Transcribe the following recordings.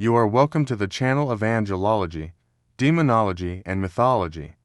You are welcome to the channel of angelology, demonology, and mythology.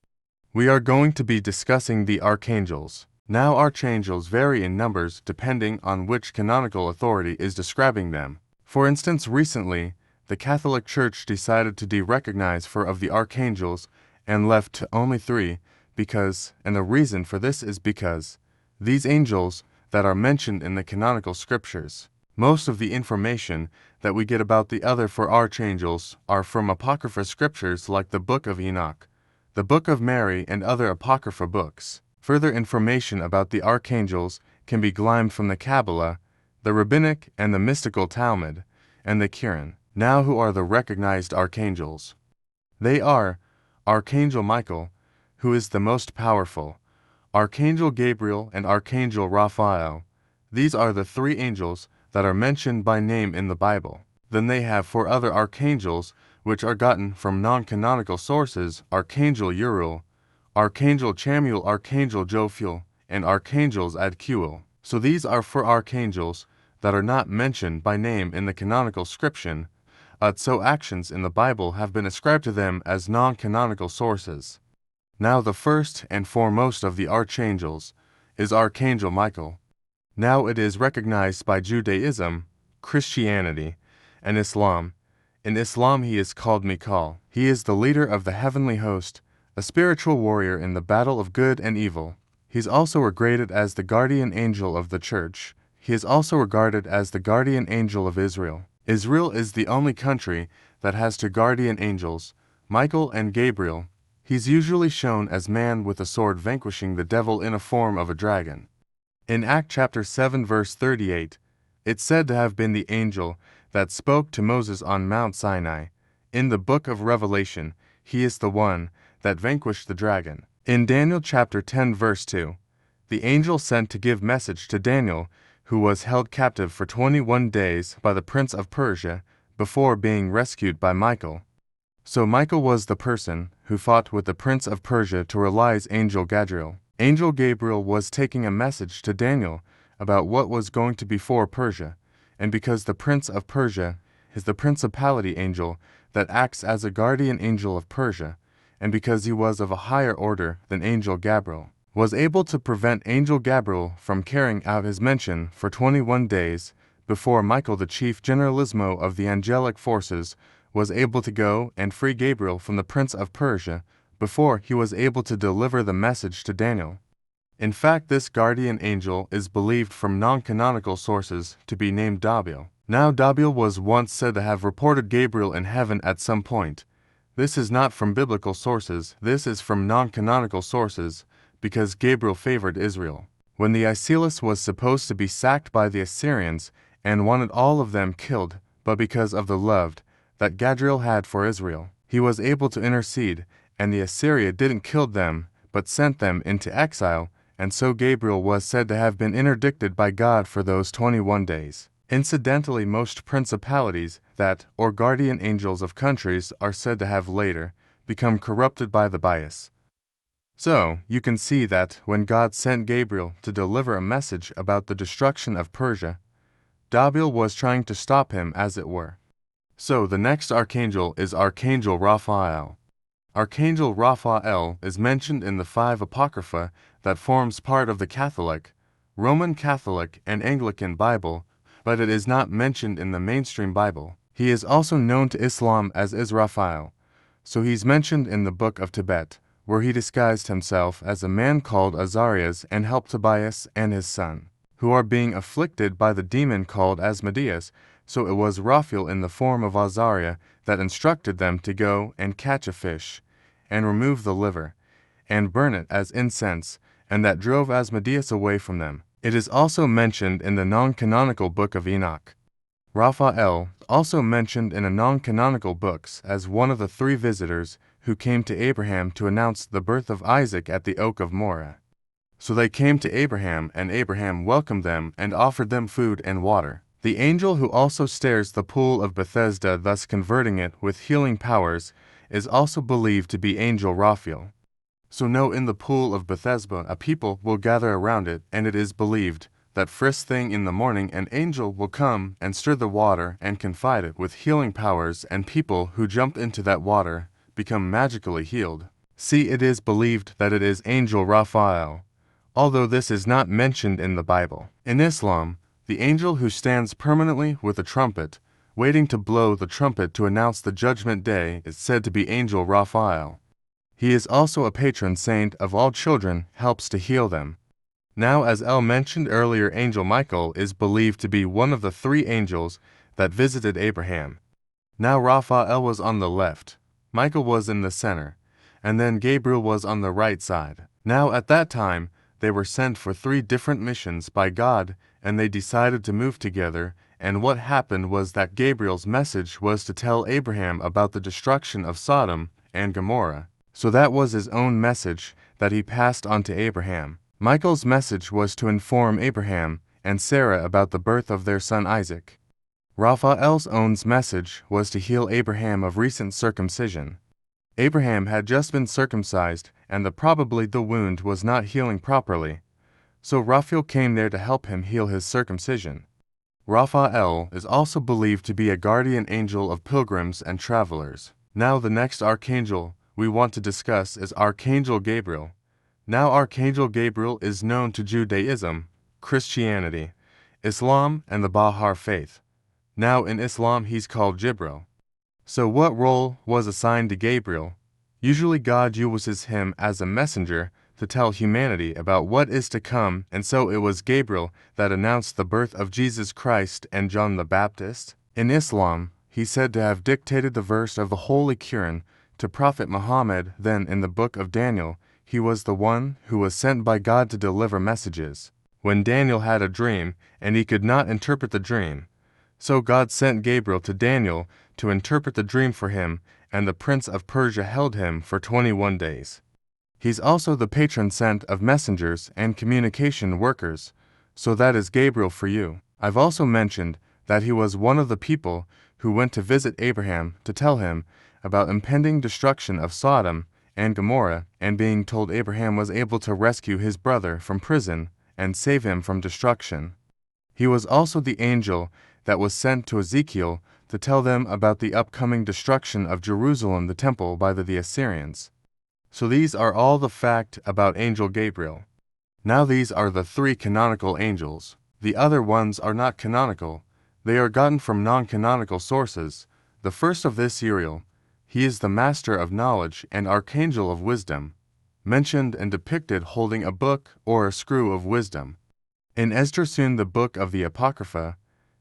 We are going to be discussing the archangels. Now, archangels vary in numbers depending on which canonical authority is describing them. For instance, recently, the Catholic Church decided to de-recognize 4 of the archangels and left to only 3 and the reason for this is because these angels that are mentioned in the canonical scriptures. Most of the information that we get about the other 4 archangels are from apocrypha scriptures like the Book of Enoch, the Book of Mary, and other apocrypha books. Further information about the archangels can be gleaned from the Kabbalah, the Rabbinic and the Mystical Talmud, and the Quran. Now, who are the recognized archangels? They are Archangel Michael, who is the most powerful, Archangel Gabriel, and Archangel Raphael. These are the 3 angels that are mentioned by name in the Bible. Then they have 4 other archangels, which are gotten from non-canonical sources: Archangel Uriel, Archangel Chamuel, Archangel Jophiel, and Archangels Adcuel. So these are 4 archangels that are not mentioned by name in the canonical scripture, so actions in the Bible have been ascribed to them as non-canonical sources. Now, the first and foremost of the archangels is Archangel Michael. Now, it is recognized by Judaism, Christianity, and Islam. In Islam, he is called Michael. He is the leader of the heavenly host, a spiritual warrior in the battle of good and evil. He is also regarded as the guardian angel of the church. He is also regarded as the guardian angel of Israel. Israel is the only country that has 2 guardian angels, Michael and Gabriel. He's usually shown as man with a sword vanquishing the devil in a form of a dragon. In Acts chapter 7 verse 38, it's said to have been the angel that spoke to Moses on Mount Sinai. In the book of Revelation, he is the one that vanquished the dragon. In Daniel chapter 10 verse 2, the angel sent to give message to Daniel, who was held captive for 21 days by the prince of Persia before being rescued by Michael. So Michael was the person who fought with the prince of Persia to realize Angel Gabriel. Angel Gabriel was taking a message to Daniel about what was going to befall Persia, and because the prince of Persia is the principality angel that acts as a guardian angel of Persia, and because he was of a higher order than Angel Gabriel, was able to prevent Angel Gabriel from carrying out his mission for 21 days before Michael, the chief generalissimo of the angelic forces, was able to go and free Gabriel from the prince of Persia before he was able to deliver the message to Daniel. In fact, this guardian angel is believed from non-canonical sources to be named Dabiel. Now, Dabiel was once said to have reported Gabriel in heaven at some point. This is not from biblical sources, this is from non-canonical sources, because Gabriel favored Israel. When the Iselis was supposed to be sacked by the Assyrians and wanted all of them killed, but because of the love that Gabriel had for Israel, he was able to intercede, and the Assyria didn't kill them, but sent them into exile, and so Gabriel was said to have been interdicted by God for those 21 days. Incidentally, most principalities that, or guardian angels of countries, are said to have later become corrupted by the bias. So, you can see that when God sent Gabriel to deliver a message about the destruction of Persia, Dabiel was trying to stop him, as it were. So, the next archangel is Archangel Raphael. Archangel Raphael is mentioned in the 5 Apocrypha that forms part of the Catholic, Roman Catholic, and Anglican Bible, but it is not mentioned in the mainstream Bible. He is also known to Islam as Israfil, so he's mentioned in the Book of Tibet, where he disguised himself as a man called Azarias and helped Tobias and his son, who are being afflicted by the demon called Asmodeus. So it was Raphael in the form of Azariah that instructed them to go and catch a fish, and remove the liver, and burn it as incense, and that drove Asmodeus away from them. It is also mentioned in the non-canonical Book of Enoch. Raphael, also mentioned in a non-canonical books as one of the 3 visitors who came to Abraham to announce the birth of Isaac at the Oak of Moreh. So they came to Abraham, and Abraham welcomed them and offered them food and water. The angel who also stirs the pool of Bethesda, thus converting it with healing powers, is also believed to be Angel Raphael. So know in the pool of Bethesda a people will gather around it, and it is believed that first thing in the morning an angel will come and stir the water and confide it with healing powers, and people who jump into that water become magically healed. See, it is believed that it is Angel Raphael, although this is not mentioned in the Bible. In Islam, the angel who stands permanently with a trumpet, waiting to blow the trumpet to announce the judgment day, is said to be Angel Raphael. He is also a patron saint of all children, helps to heal them. Now, as El mentioned earlier, Angel Michael is believed to be one of the three angels that visited Abraham. Now Raphael was on the left, Michael was in the center, and then Gabriel was on the right side. Now at that time, they were sent for 3 different missions by God, and they decided to move together, and what happened was that Gabriel's message was to tell Abraham about the destruction of Sodom and Gomorrah. So that was his own message that he passed on to Abraham. Michael's message was to inform Abraham and Sarah about the birth of their son Isaac. Raphael's own message was to heal Abraham of recent circumcision. Abraham had just been circumcised, and probably the wound was not healing properly, so Raphael came there to help him heal his circumcision. Raphael is also believed to be a guardian angel of pilgrims and travelers. Now the next archangel we want to discuss is Archangel Gabriel. Now Archangel Gabriel is known to Judaism, Christianity, Islam, and the Baha'i faith. Now in Islam he's called Jibril. So what role was assigned to Gabriel? Usually God uses him as a messenger to tell humanity about what is to come, and so it was Gabriel that announced the birth of Jesus Christ and John the Baptist. In Islam, he's said to have dictated the verse of the Holy Quran to Prophet Muhammad. Then in the book of Daniel, he was the one who was sent by God to deliver messages. When Daniel had a dream, and he could not interpret the dream, so God sent Gabriel to Daniel to interpret the dream for him, and the prince of Persia held him for 21 days. He's also the patron saint of messengers and communication workers, so that is Gabriel for you. I've also mentioned that he was one of the people who went to visit Abraham to tell him about impending destruction of Sodom and Gomorrah, and being told Abraham was able to rescue his brother from prison and save him from destruction. He was also the angel that was sent to Ezekiel to tell them about the upcoming destruction of Jerusalem, the temple, by the Assyrians. So these are all the fact about Angel Gabriel. Now these are the 3 canonical angels. The other ones are not canonical. They are gotten from non-canonical sources. The first of this Uriel, he is the master of knowledge and archangel of wisdom, mentioned and depicted holding a book or a screw of wisdom. In Esdras-un, the book of the Apocrypha,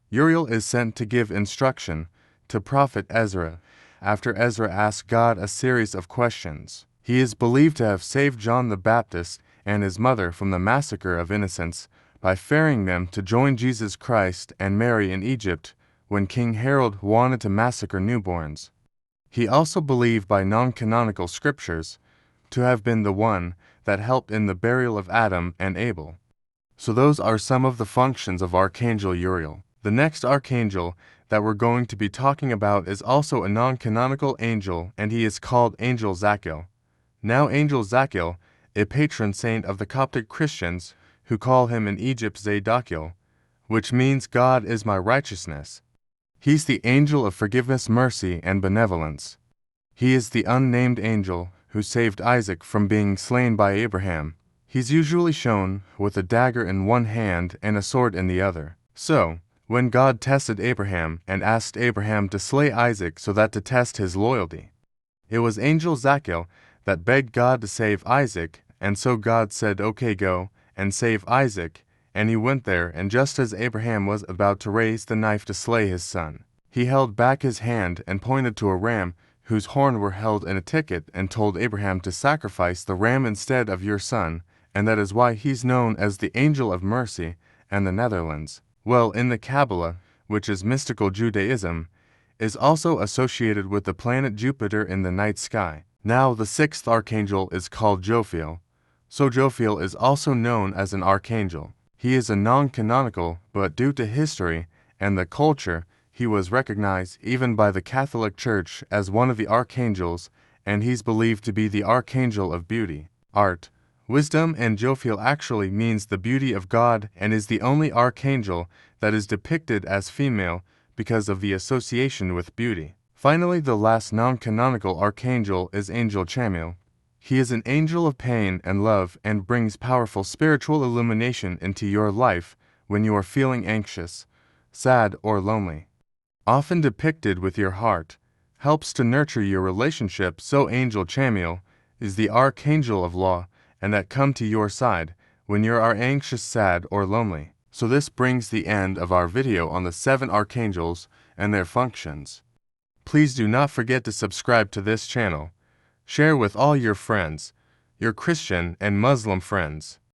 Uriel is sent to give instruction to Prophet Ezra, after Ezra asked God a series of questions. He is believed to have saved John the Baptist and his mother from the massacre of innocents by ferrying them to join Jesus Christ and Mary in Egypt when King Herod wanted to massacre newborns. He also believed by non-canonical scriptures to have been the one that helped in the burial of Adam and Abel. So those are some of the functions of Archangel Uriel. The next archangel that we're going to be talking about is also a non-canonical angel, and he is called Angel Zachiel. Now Angel Zachiel, a patron saint of the Coptic Christians, who call him in Egypt Zadokiel, which means God is my righteousness. He's the angel of forgiveness, mercy, and benevolence. He is the unnamed angel who saved Isaac from being slain by Abraham. He's usually shown with a dagger in one hand and a sword in the other. So, when God tested Abraham and asked Abraham to slay Isaac so that to test his loyalty, it was Angel Zachiel that begged God to save Isaac, and so God said, "Okay, go and save Isaac," and he went there, and just as Abraham was about to raise the knife to slay his son, he held back his hand and pointed to a ram whose horn were held in a ticket and told Abraham to sacrifice the ram instead of your son, and that is why he's known as the Angel of Mercy and the Netherlands. Well, in the Kabbalah, which is mystical Judaism, is also associated with the planet Jupiter in the night sky. Now the 6th archangel is called Jophiel. So Jophiel is also known as an archangel. He is a non-canonical, but due to history and the culture, he was recognized even by the Catholic Church as one of the archangels, and he's believed to be the archangel of beauty, art, Wisdom and Jophiel actually means the beauty of God and is the only archangel that is depicted as female because of the association with beauty. Finally, the last non-canonical archangel is Angel Chamuel. He is an angel of pain and love and brings powerful spiritual illumination into your life when you are feeling anxious, sad, or lonely. Often depicted with your heart, helps to nurture your relationship, so Angel Chamuel is the archangel of law and that come to your side when you are anxious, sad, or lonely. So this brings the end of our video on the 7 archangels and their functions. Please do not forget to subscribe to this channel. Share with all your friends, your Christian and Muslim friends.